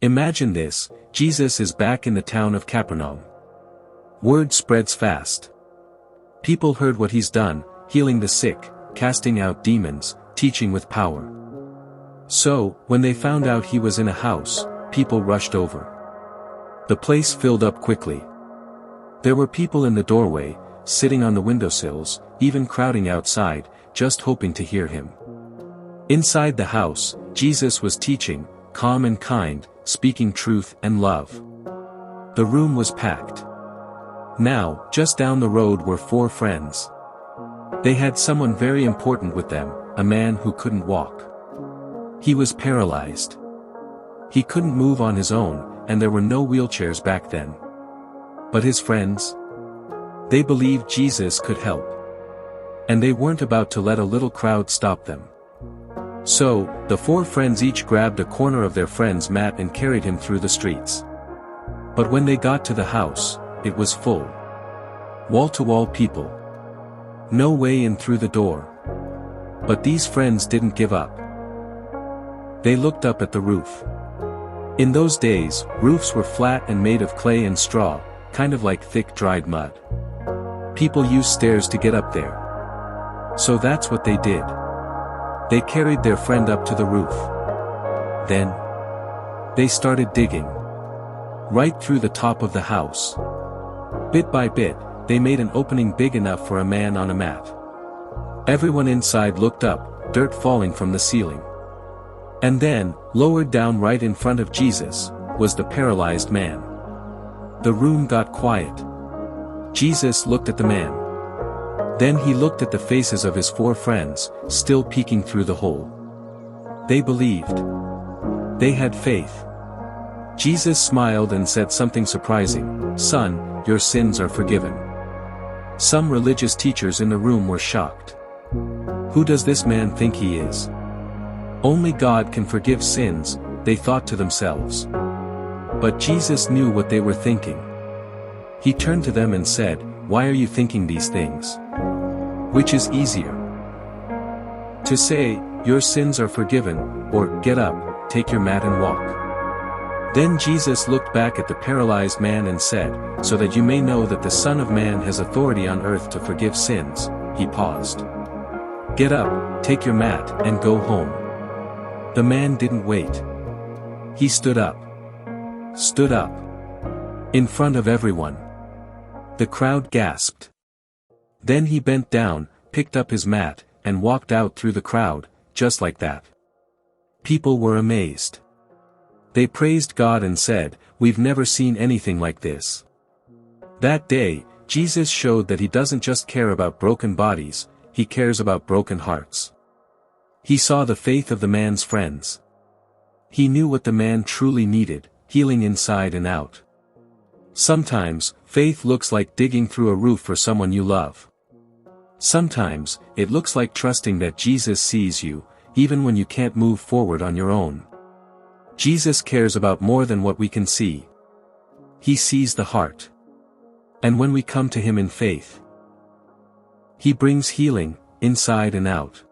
Imagine this, Jesus is back in the town of Capernaum. Word spreads fast. People heard what he's done, healing the sick, casting out demons, teaching with power. So, when they found out he was in a house, people rushed over. The place filled up quickly. There were people in the doorway, sitting on the windowsills, even crowding outside, just hoping to hear him. Inside the house, Jesus was teaching, calm and kind, speaking truth and love. The room was packed. Now, just down the road were 4 friends. They had someone very important with them, a man who couldn't walk. He was paralyzed. He couldn't move on his own, and there were no wheelchairs back then. But his friends? They believed Jesus could help. And they weren't about to let a little crowd stop them. So, the 4 friends each grabbed a corner of their friend's mat and carried him through the streets. But when they got to the house, it was full. Wall-to-wall people. No way in through the door. But these friends didn't give up. They looked up at the roof. In those days, roofs were flat and made of clay and straw, kind of like thick dried mud. People used stairs to get up there. So that's what they did. They carried their friend up to the roof. Then, they started digging. Right through the top of the house. Bit by bit, they made an opening big enough for a man on a mat. Everyone inside looked up, dirt falling from the ceiling. And then, lowered down right in front of Jesus, was the paralyzed man. The room got quiet. Jesus looked at the man. Then he looked at the faces of his 4 friends, still peeking through the hole. They believed. They had faith. Jesus smiled and said something surprising, "Son, your sins are forgiven." Some religious teachers in the room were shocked. Who does this man think he is? Only God can forgive sins, they thought to themselves. But Jesus knew what they were thinking. He turned to them and said, "Why are you thinking these things? Which is easier? To say, 'Your sins are forgiven,' or 'Get up, take your mat and walk'?" Then Jesus looked back at the paralyzed man and said, "So that you may know that the Son of Man has authority on earth to forgive sins," he paused. "Get up, take your mat, and go home." The man didn't wait. He stood up. Stood up. In front of everyone. The crowd gasped. Then he bent down, picked up his mat, and walked out through the crowd, just like that. People were amazed. They praised God and said, "We've never seen anything like this." That day, Jesus showed that he doesn't just care about broken bodies, he cares about broken hearts. He saw the faith of the man's friends. He knew what the man truly needed, healing inside and out. Sometimes, faith looks like digging through a roof for someone you love. Sometimes, it looks like trusting that Jesus sees you, even when you can't move forward on your own. Jesus cares about more than what we can see. He sees the heart. And when we come to him in faith, he brings healing, inside and out.